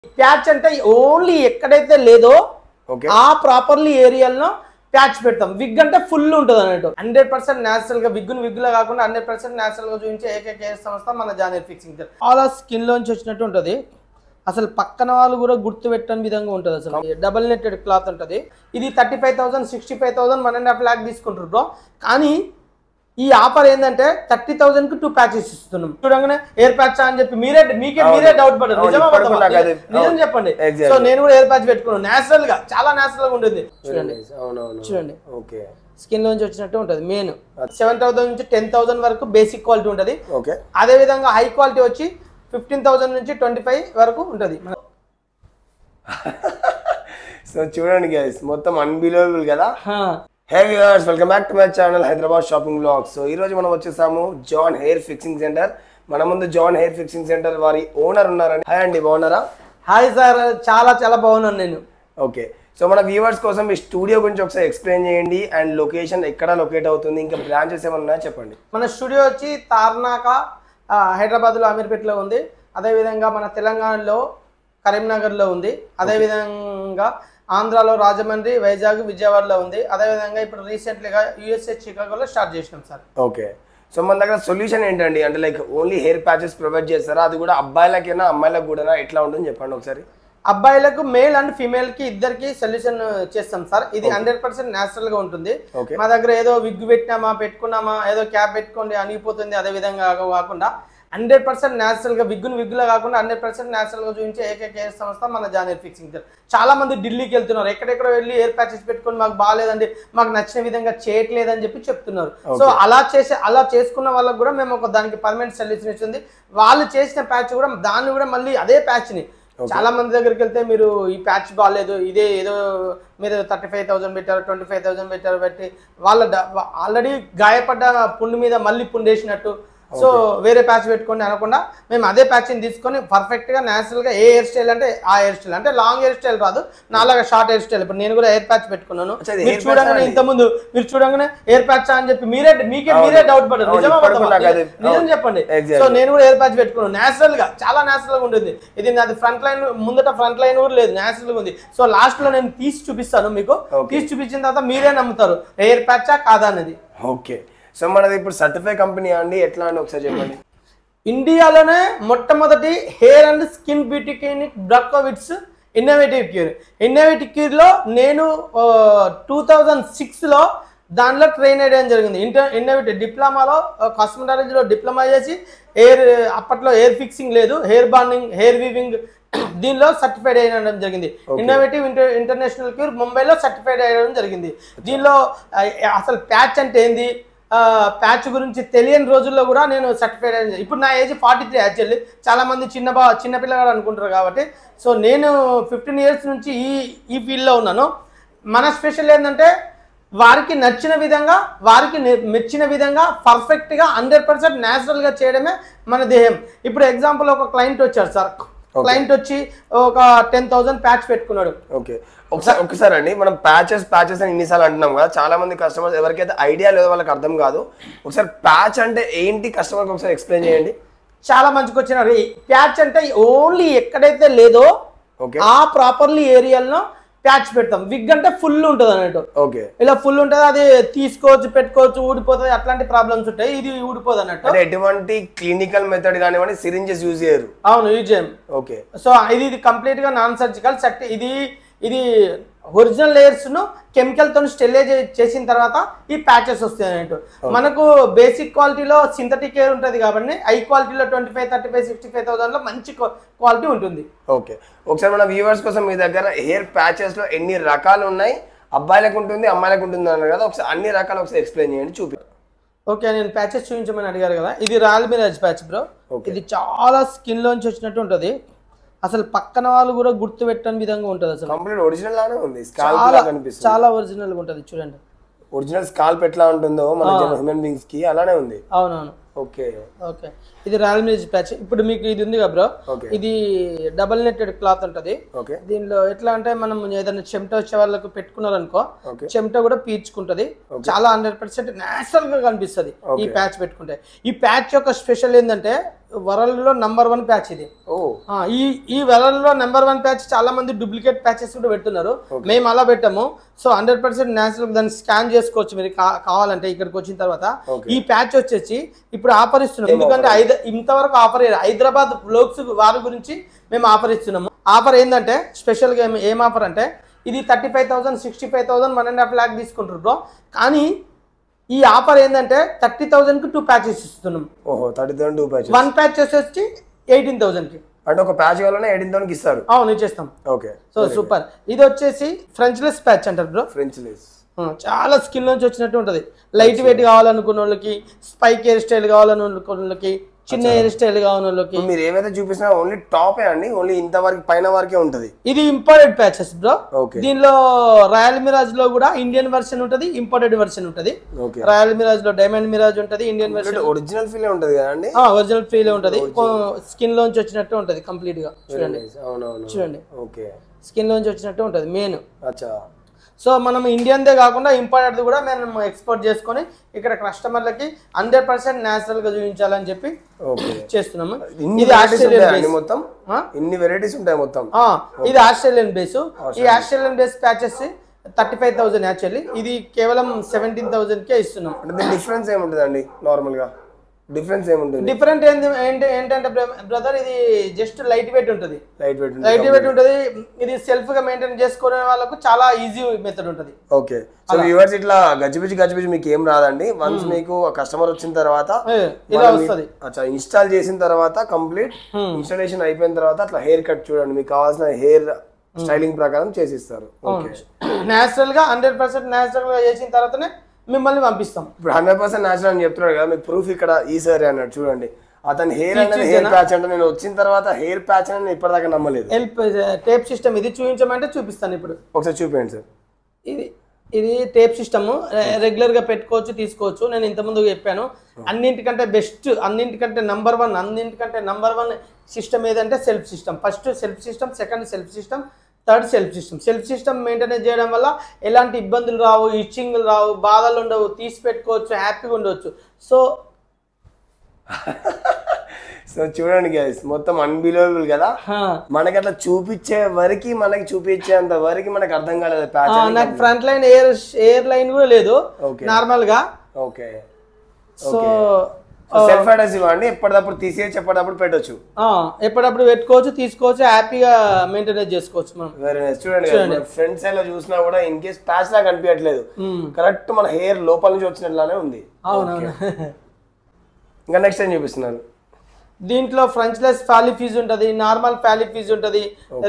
Patch అంటే only ఎక్కడైతే లేదో ఆ ప్రాపర్లీ ఏరియాలో ప్యాచ్ పెడతాం. విగ్ అంటే ఫుల్ ఉంటుంది అన్నట్టు. 100% న్యాచురల్ గా విగ్గులా కాకుండా 100% న్యాచురల్ గా చూపించే ఏకైక సంస్థ మన జాన్ హెయిర్ ఫిక్సింగ్. చాలా స్కిన్ లోంచి వచ్చినట్టు ఉంటుంది. అసలు పక్కన వాళ్ళు కూడా గుర్తు పెట్టని విధంగా ఉంటుంది. అసలు డబుల్ నెట్టెడ్ క్లాత్ ఉంటుంది. ఇది 35,000 65,000 1.5 lakh తీసుకుంటారు బ్రో. కానీ ఈ ఆఫర్ ఏంటంటే 30,000 కు 2 ప్యాచెస్ ఇస్తున్నాం. చూడంగానే ఎయిర్ ప్యాచ్ అని చెప్పి మీరే డౌట్ పడ్డారు. నిజం చెప్పండి. సో నేను కూడా ఎయిర్ ప్యాచ్ పెట్టుకున్నాను. నేచురల్ గా చాలా నేచురల్ గా ఉంటుంది. చూడండి స్కిన్ లోంచి వచ్చినట్టు ఉంటుంది. మెయిన్ 7,000 నుంచి 10,000 వరకు బేసిక్ క్వాలిటీ ఉంటుంది. అదే విధంగా హై క్వాలిటీ వచ్చి 15,000 నుంచి 25 వరకు ఉంటుంది. సో చూడండి గైస్, మొత్తం అన్బిలీవబుల్ కదా. Hey viewers, welcome back to my channel Hyderabad shopping blogs. So ఈ రోజు మనం వచ్చేసాము జాన్ హెయిర్ ఫిక్సింగ్ సెంటర్. మన ముందు జాన్ హెయిర్ ఫిక్సింగ్ సెంటర్ వారి ఓనర్ ఉన్నారండి. హాయ్ అండి, బాగున్నారా? హాయ్ సార్, చాలా బాగున్నాను నేను. ఓకే, సో మన వ్యూవర్స్ కోసం ఈ స్టూడియో గురించి ఒకసారి ఎక్స్ప్లెయిన్ చేయండి. అండ్ లొకేషన్ ఎక్కడ లొకేట్ అవుతుంది, ఇంకా బ్రాంచెస్ ఏమైనా ఉన్నాయో చెప్పండి. మన స్టూడియో వచ్చి తార్నాక హైదరాబాద్లో అమీర్పేటలో ఉంది. అదేవిధంగా మన తెలంగాణలో కరీంనగర్లో ఉంది. అదేవిధంగా ఆంధ్రాలో రాజమండ్రి, వైజాగ్, విజయవాడలో ఉంది. అదేవిధంగా ఇప్పుడు రీసెంట్లీగా యూఎస్ఏ చికాగోలో స్టార్ట్ చేసినాం సార్. ఓకే, సో మన దగ్గర సొల్యూషన్ ఏంటండి? అంటే like only hair patches provide చేస్తారా? అది కూడా అబ్బాయిలకైనా అమ్మాయిలకు కూడా ఎట్లా ఉంటుంది చెప్పండి ఒకసారి. అబ్బాయిలకు మేల్ అండ్ ఫీమేల్ కి ఇద్దరికి సొల్యూషన్ చేస్తాం సార్. ఇది 100% న్యాచురల్ గా ఉంటుంది. మా దగ్గర ఏదో విగ్ పెట్టుకున్నామా, ఏదో క్యాప్ పెట్టుకోండి అనిగిపోతుంది అదే విధంగా కాకుండా 100% న్యాచురల్ గా విగ్గులా కాకుండా 100% న్యాచురల్ గా చూపించే ఏకైక సంస్థ మన జాన్ హెయిర్ ఫిక్సింగ్. చాలా మంది ఢిల్లీకి వెళ్తున్నారు, ఎక్కడెక్కడో వెళ్ళి హెయిర్ ప్యాచెస్ పెట్టుకొని మాకు బాగాలేదండి, మాకు నచ్చిన విధంగా చేయట్లేదని చెప్పి చెప్తున్నారు. సో అలా చేసుకున్న వాళ్ళకి కూడా మేము ఒక దానికి పర్మనెంట్ సొల్యూషన్ ఇస్తుంది. వాళ్ళు చేసిన ప్యాచ్ కూడా దాన్ని కూడా మళ్ళీ అదే ప్యాచ్ ని చాలా మంది దగ్గరికి వెళ్తే మీరు ఈ ప్యాచ్ బాగాలేదు, ఇదే ఏదో మీరు 35,000 పెట్టారు, 25,000 పెట్టారు పెట్టి వాళ్ళ ఆల్రెడీ గాయపడ్డ పుండు మీద మళ్ళీ పుండు వేసినట్టు. సో వేరే ప్యాచ్ పెట్టుకోండి అనకుండా మేము అదే ప్యాచ్ని తీసుకొని పర్ఫెక్ట్గా న్యాచురల్గా ఏ హెయిర్ స్టైల్ అంటే ఆ హెయిర్ స్టైల్, అంటే లాంగ్ హెయిర్ స్టైల్ రాదు, నాలాగా షార్ట్ హెయిర్ స్టైల్. ఇప్పుడు నేను కూడా హెయిర్ ప్యాచ్ పెట్టుకున్నాను. చూడంగానే ఇంతకుముందు మీరు చూడంగానే హెయిర్ ప్యాచ్ అని చెప్పి మీరే డౌట్ పడ్డారు. నిజం చెప్పండి. సో నేను కూడా హెయిర్ ప్యాచ్ పెట్టుకున్నాను. న్యాచురల్ గా చాలా న్యాచురల్ గా ఉంటుంది. ఇది నాది ఫ్రంట్ లైన్, ముందట ఫ్రంట్ లైన్ కూడా లేదు, న్యాచురల్ గా ఉంది. సో లాస్ట్ లో నేను తీసి చూపిస్తాను మీకు. తీసి చూపించిన తర్వాత మీరే నమ్ముతారు హెయిర్ ప్యాచా కాదా అనేది. ఓకే, సో మనది ఇప్పుడు సర్టిఫై కంపెనీ అండి, ఎట్లా అండి ఒకసారి చెప్పండి. ఇండియాలోనే మొట్టమొదటి hair and skin beauty clinic బ్రాకోవిట్స్ ఇన్నోవేటివ్ క్యూర్ లో నేను 2006లో దానిలో ట్రైన్ అయ్యడం జరిగింది. ఇన్నోవేటివ్ డిప్లొమాలో కాస్మెటాలజీలో డిప్లొమా చేసి అప్పట్లో హెయిర్ ఫిక్సింగ్ లేదు, హెయిర్ బాండింగ్, హెయిర్ వీవింగ్ దీనిలో సర్టిఫైడ్ అయ్యడం జరిగింది. ఇన్నోవేటివ్ ఇంటర్నేషనల్ క్యూర్ ముంబైలో సర్టిఫైడ్ అయ్యడం జరిగింది. దీనిలో అసలు ప్యాచ్ అంటే ఏంది, ప్యాచ్ గురించి తెలియని రోజుల్లో కూడా నేను సర్టిఫైడ్ అయ్యింది. ఇప్పుడు నా ఏజ్ 43 యాక్చువల్లీ. చాలా మంది చిన్నపిల్లగాడు అనుకుంటారు కాబట్టి. సో నేను 15 years నుంచి ఈ ఫీల్డ్లో ఉన్నాను. మన స్పెషల్ ఏంటంటే వారికి నచ్చిన విధంగా, వారికి మెచ్చిన విధంగా పర్ఫెక్ట్గా 100% న్యాచురల్గా చేయడమే మన ధ్యేయం. ఇప్పుడు ఎగ్జాంపుల్ ఒక క్లయింట్ వచ్చారు సార్. క్లయింట్ వచ్చి ఒక 10,000 ప్యాచ్ పెట్టుకున్నాడు. ఓకే, ఒకసారి అండి, మనం ప్యాచెస్ అని ఇన్నిసార్లు అంటున్నాం కదా, చాలా మంది కస్టమర్స్ ఎవరికైతే ఐడియా లేదో వాళ్ళకి అర్థం కాదు. ఒకసారి ప్యాచ్ అంటే ఏంటి కస్టమర్కి ఒకసారి ఎక్స్ప్లెయిన్ చేయండి. చాలా మంచిగా వచ్చినారు. ప్యాచ్ అంటే ఓన్లీ ఎక్కడైతే లేదో ఆ ప్రాపర్లీ ఏరియాలో ప్యాచ్ పెడతాం. విగ్ అంటే ఫుల్ ఉంటుంది అన్నట్టు. ఓకే, ఇలా ఫుల్ ఉంటుంది, అది తీసుకోవచ్చు, పెట్టుకోవచ్చు, ఊడిపోతుంది, అట్లాంటి ప్రాబ్లమ్స్ ఉంటాయి. ఇది ఊడిపోదు అన్నట్టు. ఎటువంటి క్లినికల్ మెథడ్ కానివ్వండి, సిరింజెస్ యూజ్ చేయరు. అవును, యూజ్ చేయం. ఓకే, సో ఇది కంప్లీట్ గా నాన్ సర్జికల్. ఇది ఒరిజినల్ లేయర్స్ ను కెమికల్ తో స్టెరిలైజ్ చేసిన తర్వాత ఈ ప్యాచెస్ వస్తాయి అన్నట్టు. మనకు బేసిక్ క్వాలిటీలో సింథటిక్ హెయిర్ ఉంటుంది కాబట్టి హై క్వాలిటీలో 25, 35, 65,000 లో మంచి క్వాలిటీ ఉంటుంది. ఓకే, ఒకసారి మన వ్యూవర్స్ కోసం మీ దగ్గర హెయిర్ ప్యాచెస్ లో ఎన్ని రకాలు ఉన్నాయి, అబ్బాయిలకు ఉంటుంది అమ్మాయిలకు ఉంటుంది అన్నారు కదా, ఒకసారి అన్ని రకాలు ఒకసారి ఎక్స్ప్లెయిన్ చేయండి, చూపి. ఓకే, నేను ప్యాచెస్ చూపించమని అడిగారు కదా. ఇది రాయల్ మిరాజ్ ప్యాచ్ బ్రో. ఇది చాలా స్కిన్ లోంచి వచ్చినట్టు ఉంటుంది. అసలు పక్కన వాళ్ళు కూడా గుర్తు పెట్టని విధంగా ఉంటుంది. అసలు కంప్లీట్ ఒరిజినల్ లానే ఉంది. చాలా ఒరిజినల్ గా ఉంటుంది. చూడండి, ఒరిజినల్ స్కాల్ప్ ఎట్లా ఉంటుందో మన హ్యూమన్ బీయింగ్స్ కి అలానే ఉంది. అవునవును. ఓకే, ఇది రాయల్ మిరాజ్ ప్యాచ్. ఇప్పుడు మీకు ఇది ఉంది కదా బ్రో, ఇది డబుల్ నెట్టెడ్ క్లాత్ ఉంటది. దీనిలో ఎట్లా అంటే మనం ఏదైనా చెమట వచ్చే వాళ్ళకు పెట్టుకున్నారనుకో, చెమట కూడా పీల్చుకుంటది. చాలా 100% నేచురల్ గా కనిపిస్తుంది ఈ ప్యాచ్ పెట్టుకుంటే. ఈ ప్యాచ్ యొక్క స్పెషల్ ఏంటంటే వరల్డ్ లో #1 ప్యాచ్ ఇది. ఈ వరల్డ్ లో #1 ప్యాచ్ చాలా మంది డూప్లికేట్ ప్యాచెస్ కూడా పెడుతున్నారు. మేము అలా పెట్టాము. సో 100% న్యాచురల్ దాన్ని స్కాన్ చేసుకోవచ్చు మీరు కావాలంటే. ఇక్కడికి వచ్చిన తర్వాత ఈ ప్యాచ్ వచ్చేసి ఇప్పుడు ఆఫర్ ఇస్తున్నాం. ఎందుకంటే ఇంతవరకు ఆఫర్ హైదరాబాద్ బ్లోగ్స్ వారి గురించి మేము ఆఫర్ ఇస్తున్నాము. ఆఫర్ ఏంటంటే స్పెషల్ గా ఏం ఆఫర్ అంటే ఇది 35,000 65,000 1.5 lakh తీసుకుంటారు బ్రో. కానీ ఈ ఆఫర్ ఏంటంటే 30,000 కి 2 ప్యాచెస్ ఇస్తున్నాం. 30,000 2 ప్యాచెస్. 1 ప్యాచ్ వచ్చేసి 18,000 కి. అంటే ఒక ప్యాచ్ కావాలన్నా 18,000 కి ఇస్తారు. అవును ఇచ్చేస్తాం. ఓకే. So super. ఇది వచ్చేసి ఫ్రెంచ్లెస్ ప్యాచ్ అంటారు బ్రో. ఫ్రెంచ్లెస్ చాలా స్కిన్ నుంచి వచ్చినట్టు ఉంటుంది. లైట్ వెయిట్ కావాలనుకున్న వాళ్ళకి, స్పైక్ హెయిర్ స్టైల్ కావాలనుకున్న వాళ్ళకి, చిన్న హెయిర్ స్టైల్ కావాలన్న వాళ్ళకి. మీరు ఏమైతే చూపిస్తున్నా ఓన్లీ టాపే అండి, ఓన్లీ ఇంతవరకు పైన వరకే ఉంటుంది. ఇది ఇంపోర్టెడ్ ప్యాచెస్ బ్రో. దీనిలో రాయల్ మిరాజ్ లో కూడా ఇండియన్ వర్షన్ ఉంటుంది, ఇంపోర్టెడ్ వర్షన్ ఉంటుంది. రాయల్ మిరాజ్ లో డైమండ్ మిరాజ్ ఉంటుంది, ఇండియన్ వర్షన్ ఒరిజినల్ ఫీల్ ఉంటుంది కదండి. ఒరిజినల్ ఫీల్ ఉంటుంది. స్కిన్ లోంచి వచ్చినట్టు ఉంటుంది కంప్లీట్ గా. చూడండి చూడండి, స్కిన్ లోంచి వచ్చినట్టు ఉంటుంది మెయిన్. సో మనం ఇండియన్దే కాకుండా ఇంపోర్టెడ్ కూడా మేము ఎక్స్పోర్ట్ చేసుకొని ఇక్కడ కస్టమర్లకి 100% న్యాచురల్ గా చూపించాలని చెప్పి చేస్తున్నాము. ఇది ఆస్ట్రేలియన్ మొత్తం ఇన్ని వెరైటీస్ ఉంటాయి మొత్తం. ఇది ఆస్ట్రేలియన్ బేస్. ఈ ఆస్ట్రేలియన్ బేస్ ప్యాచెస్ 35,000 యాక్చువల్లీ. ఇది కేవలం 17,000 కే ఇస్తున్నాం. అంటే డిఫరెన్స్ ఏముంటుంది అండి నార్మల్ గా? డిఫరెన్స్ ఏముంటుంది? డిఫరెంట్ ఏంటంటే బ్రదర్ ఇది జస్ట్ లైట్ వెయిట్ ఉంటుంది. లైట్ వెయిట్ ఉంటుంది. ఇది సెల్ఫ్ గా మెయింటైన్ చేసుకునే వాళ్ళకు చాలా ఈజీ మెథడ్ ఉంటుంది. ఓకే. సో వ్యూవర్స్ ఇట్లా గజిబిజి మీకు ఏం రాదండి. వన్స్ మీకు కస్టమర్ వచ్చిన తర్వాత ఇలా వస్తుంది. అచ్చా, ఇన్స్టాల్ చేసిన తర్వాత కంప్లీట్ ఇన్స్టాలేషన్ అయిపోయిన తర్వాత అట్లా హెయిర్ కట్ చూడండి, మీకు కావాల్సిన హెయిర్ స్టైలింగ్ ప్రకారం చేసిస్తారు. నేచురల్ గా 100% నేచురల్ గా చేసిన తర్వాతనే మిమ్మల్ని పంపిస్తాం. ఇప్పుడు 100% నేచురల్ అని చెప్తున్నాడు కదా, మీకు ప్రూఫ్ ఇక్కడ ఈ సారీ అన్నాడు చూడండి. అతని హెయిర్ అనేది హెయిర్ ప్యాచ్ అంటే నేను వచ్చిన తర్వాత హెయిర్ ప్యాచ్ అని నేను ఇప్పటిదాకా నమ్మలేదు. టేప్ సిస్టమ్ ఇది చూపించమంటే చూపిస్తాను. ఇప్పుడు ఒకసారి చూపించండి సార్. ఇది టేప్ సిస్టమ్ రెగ్యులర్ గా పెట్టుకోవచ్చు, తీసుకోవచ్చు. నేను ఇంతకుముందు చెప్పాను అన్నింటికంటే బెస్ట్, అన్నింటికంటే #1 సిస్టమ్ ఏదంటే self system. First self system, second self system, third self system. Self system maintenance చేయడం వల్ల ఎలాంటి ఇబ్బందులు రావు, ఇచ్చింగ్లు రావు, బాధలు ఉండవు, తీసి పెట్టుకోవచ్చు, హ్యాపీగా ఉండవచ్చు. సో చూడండి గైస్, మొత్తం అన్బిలీవబుల్ కదా. మనకి అట్లా చూపించే వరకు, మనకి చూపించేంత వరకు మనకి అర్థం కాలేదు. నాకు ఫ్రంట్ లైన్ ఎయిర్ లైన్ కూడా లేదు నార్మల్ గా. ఓకే. సో సెల్ఫ్ అడ్జస్ట్ అండి, ఎప్పటికప్పుడు తీసేసి ఎప్పటికప్పుడు పెట్టొచ్చు, ఎప్పటికప్పుడు పెట్టుకోవచ్చు, తీసుకోవచ్చు, హ్యాపీగా మెయింటైన్ చేసుకోవచ్చు మనం. చూడండి ఫ్రంట్ సైడ్ లో చూసినా కూడా ఇన్ కేస్ ప్యాచ్ లాగా కనిపించట్లేదు, కరెక్ట్ మన హెయిర్ లోపల నుంచి వచ్చినట్లానే ఉంది. అవునవును. ఇంకా నెక్స్ట్ ఏం చూపిస్తున్నారు? దీంట్లో ఫ్రెంచ్లెస్ ఫ్యాలీ ఫీజ్ ఉంటుంది, నార్మల్ ఫ్యాలీ ఫీజ్ ఉంటుంది.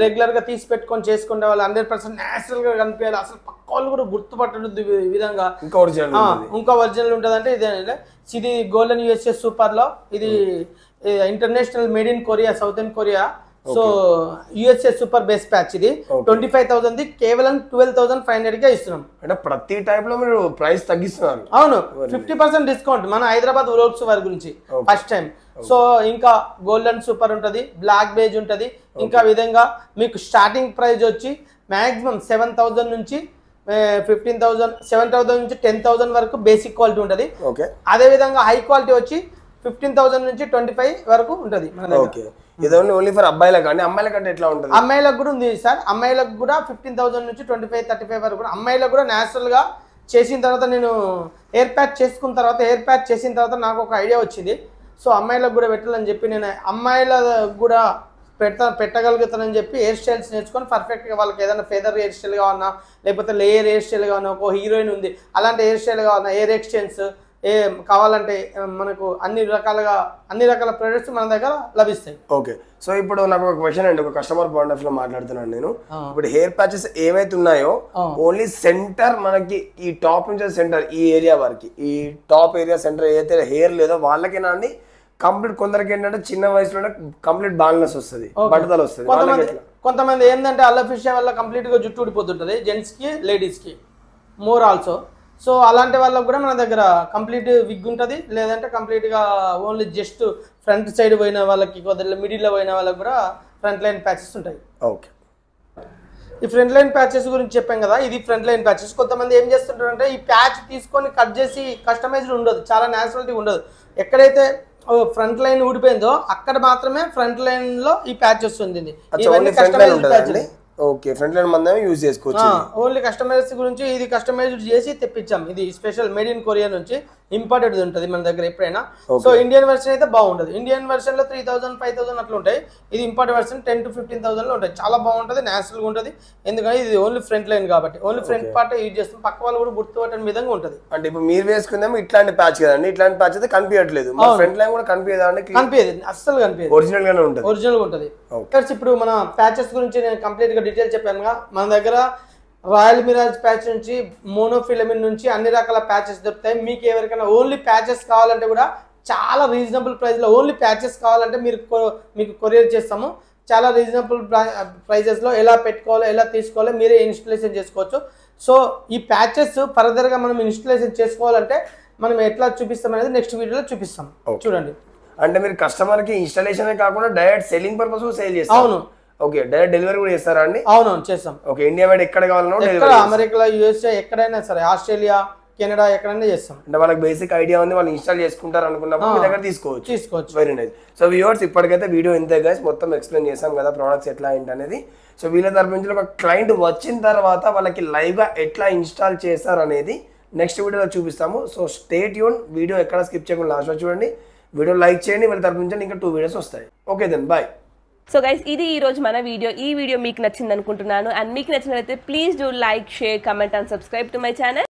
రెగ్యులర్ గా తీసి పెట్టుకొని చేసుకునే వాళ్ళు 100% నేచురల్ గా కనిపించాలి. అసలు పక్క వాళ్ళు కూడా గుర్తుపట్టదు విధంగా. ఇంకా ఒరిజినల్ ఉంటుంది. అంటే ఇది గోల్డెన్ USA సూపర్ లో, ఇది international made in Korea, southern Korea. So USA super base patch ఇది 25,000 కేవలం 12,500 గా ఇస్తున్నాం. అంటే ప్రతి టైప్ లో మీరు ప్రైస్ తగ్గిస్తున్నారు. అవును, 50% డిస్కౌంట్ మన హైదరాబాద్ వ్లోగ్స్ వారి గురించి ఫస్ట్ టైం. సో ఇంకా గోల్డెన్ సూపర్ ఉంటుంది, బ్లాక్ బేజ్ ఉంటుంది. ఇంకా విధంగా మీకు స్టార్టింగ్ ప్రైస్ వచ్చి మాక్సిమం 7,000 నుంచి 15,000, 7,000 నుంచి 10,000 వరకు బేసిక్ క్వాలిటీ ఉంటుంది. అదే విధంగా హై క్వాలిటీ వచ్చి 15,000 నుంచి 25 వరకు ఉంటుంది మన దగ్గర. ఇది ఓన్లీ ఫర్ అబ్బాయిలకు అండి, అమ్మాయిలకు అంటే ఎట్లా ఉంటుంది? అమ్మాయిలకు కూడా ఉంది సార్. అమ్మాయిలకు కూడా 15,000 నుంచి 25, 35 వరకు కూడా. అమ్మాయిలకు కూడా నేచురల్ గా చేసిన తర్వాత, నేను హెయిర్ ప్యాచ్ చేసుకున్న తర్వాత, హెయిర్ ప్యాచ్ చేసిన తర్వాత నాకు ఒక ఐడియా వచ్చింది. సో అమ్మాయిలకు కూడా పెట్టాలని చెప్పి నేను అమ్మాయిల కూడా పెట్టగలుగుతానని చెప్పి హెయిర్ స్టైల్స్ నేర్చుకొని పర్ఫెక్ట్గా వాళ్ళకి ఏదైనా ఫెదర్ హెయిర్ స్టైల్ కావాలన్నా, లేకపోతే లేయర్ హెయిర్ స్టైల్ కావాలన్నా, ఒక హీరోయిన్ ఉంది అలాంటి హెయిర్ స్టైల్ కావాలన్నా, హెయిర్ ఎక్స్టెన్స్ కావాలంటే మనకు అన్ని రకాల ప్రొడక్ట్స్ మన దగ్గర లభిస్తాయి. ఓకే. సో ఇప్పుడు నాకు ఒక క్వశ్చన్ అండి, ఒక కస్టమర్ పాయింట్ ఆఫ్ లో మాట్లాడుతున్నాను నేను. ఇప్పుడు హెయిర్ ప్యాచెస్ ఏవైతే ఉన్నాయో ఓన్లీ సెంటర్ మనకి ఈ టాప్ నుంచి సెంటర్ ఈ ఏరియా వరకు, ఈ టాప్ ఏరియా సెంటర్ ఏదైతే హెయిర్ లేదో వాళ్ళకేనా అండి కంప్లీట్? కొందరికి ఏంటంటే చిన్న వయసులోనే కంప్లీట్ బాల్నెస్ వస్తుంది, బట్టతలు వస్తుంది. కొంతమంది ఏంటంటే అల్లఫిషియా వల్ల కంప్లీట్ గా జుట్టు ఊడిపోతుంటది, జెంట్స్ కి లేడీస్ కి మోర్ ఆల్సో. సో అలాంటి వాళ్ళకు కూడా మన దగ్గర కంప్లీట్ విగ్ ఉంటుంది, లేదంటే కంప్లీట్గా ఓన్లీ జస్ట్ ఫ్రంట్ సైడ్ పోయిన వాళ్ళకి, కొద్దిగా మిడిల్లో పోయిన వాళ్ళకి కూడా ఫ్రంట్ లైన్ ప్యాచెస్ ఉంటాయి. ఓకే. ఈ ఫ్రంట్ లైన్ ప్యాచెస్ గురించి చెప్పాం కదా, ఇది ఫ్రంట్ లైన్ ప్యాచెస్. కొంతమంది ఏం చేస్తుంటారంటే ఈ ప్యాచ్ తీసుకొని కట్ చేసి కస్టమైజ్డ్ ఉండదు, చాలా న్యాచురాలిటీ ఉండదు. ఎక్కడైతే ఫ్రంట్ లైన్ ఊడిపోయిందో అక్కడ మాత్రమే ఫ్రంట్ లైన్ లో ఈ ప్యాచ్ వస్తుంది. ఇవన్నీ customized patches. Okay, front line మందమే యూజ్ చేసుకోవచ్చు. ఓన్లీ కస్టమైజ్ గురించి ఇది కస్టమైజ్డ్ చేసి తెప్పించాం. ఇది స్పెషల్ మేడ్ ఇన్ కొరియా నుంచి ఇంపార్టెడ్ ఉంటుంది మన దగ్గర ఎప్పుడైనా. సో ఇండియన్ వెర్షన్ అయితే బాగుంటది. ఇండియన్ వెర్షన్ లో 3000 5000 అట్లా ఉంటాయి. ఇది ఇంపార్టెడ్ వెర్షన్ 10 to 15,000 లో ఉంటాయి. చాలా బాగుంటది, నేచురల్ గా ఉంటది. ఎందుకంటే ఇది ఓన్లీ ఫ్రంట్ లైన్ కాబట్టి ఓన్లీ ఫ్రంట్ పార్ట్ యూజ్ చేస్తాం. పక్క వాళ్ళు కూడా గుర్తుపట్టని విధంగా ఉంటది. అంటే ఇప్పుడు మీరు వేసుకుందాం ఇట్లాంటి ప్యాచ్ కదండి, ఇట్లాంటి ప్యాచ్ అయితే కనిపించట్లేదు. ఫ్రంట్ లైన్ కూడా కనిపించదా అండి? కనిపించదు, అస్సలు కనిపించదు. ఒరిజినల్ గానే ఉంటుంది. ఒరిజినల్ గా ఉంటది. ఇప్పుడు మన ప్యాచెస్ గురించి నేను కంప్లీట్ గా డీటెయిల్ చెప్పాను. మన దగ్గర రాయల్ మిరాజ్ ప్యాచ్ నుంచి మోనోఫిలమెంట్ నుంచి అన్ని రకాల ప్యాచెస్ దొరుకుతాయి. మీకు ఎవరికైనా ఓన్లీ ప్యాచెస్ కావాలంటే కూడా చాలా రీజనబుల్ ప్రైస్లో ఓన్లీ ప్యాచెస్ కావాలంటే మీకు కొరియర్ చేస్తాము. చాలా రీజనబుల్ ప్రైజెస్లో ఎలా పెట్టుకోవాలో ఎలా తీసుకోవాలో మీరే ఇన్స్టలేషన్ చేసుకోవచ్చు. సో ఈ ప్యాచెస్ ఫర్దర్గా మనం ఇన్స్టలేషన్ చేసుకోవాలంటే మనం ఎట్లా చూపిస్తాం అనేది నెక్స్ట్ వీడియోలో చూపిస్తాం. చూడండి. అంటే మీరు కస్టమర్ కి ఇన్స్టాలేషన్ కాకుండా డైరెక్ట్ సెల్లింగ్ పర్పస్ సేల్ చేస్తారు? అవును. ఓకే, డైరెక్ట్ డెలివరీ కూడా చేస్తారా అండి? అవునవును, చేస్తాం. ఓకే, ఇండియా వైడ్ ఎక్కడ కావాలన్నా డెలివరీ, అమెరికా, యూఎస్ఏ ఎక్కడైనా సరే, ఆస్ట్రేలియా, కెనడా ఎక్కడైనా చేస్తాం. అంటే వాళ్ళకి బేసిక్ ఐడియా ఉంది, వాళ్ళు ఇన్స్టాల్ చేసుకుంటారు అనుకున్నప్పుడు మీ దగ్గర తీసుకోవచ్చు. Very nice. సో వ్యూవర్స్, ఇప్పటికైతే వీడియో ఇంతే గైస్, మొత్తం ఎక్స్ప్లెయిన్ చేసాం కదా ప్రోడక్ట్స్ ఎట్లా ఏంటి అనేది. సో వీళ్ళ తరపు నుంచి ఒక క్లయింట్ వచ్చిన తర్వాత వాళ్ళకి లైవ్ గా ఎట్లా ఇన్స్టాల్ చేస్తారు అనేది నెక్స్ట్ వీడియోలో చూపిస్తాము. సో స్టే ట్యూన్, వీడియో ఎక్కడ స్కిప్ చేయకుండా లాస్ట్ లో చూడండి. వీడియో లైక్ చేయండి, వీళ్ళ తరపు నుంచి ఇంకా 2 వీడియోస్ వస్తాయి. Okay then bye. So guys, ఇది ఈ రోజు మన వీడియో. ఈ వీడియో మీకు నచ్చింది అనుకుంటున్నాను. అండ్ మీకు నచ్చినట్లయితే please do like, share, comment and subscribe to my channel.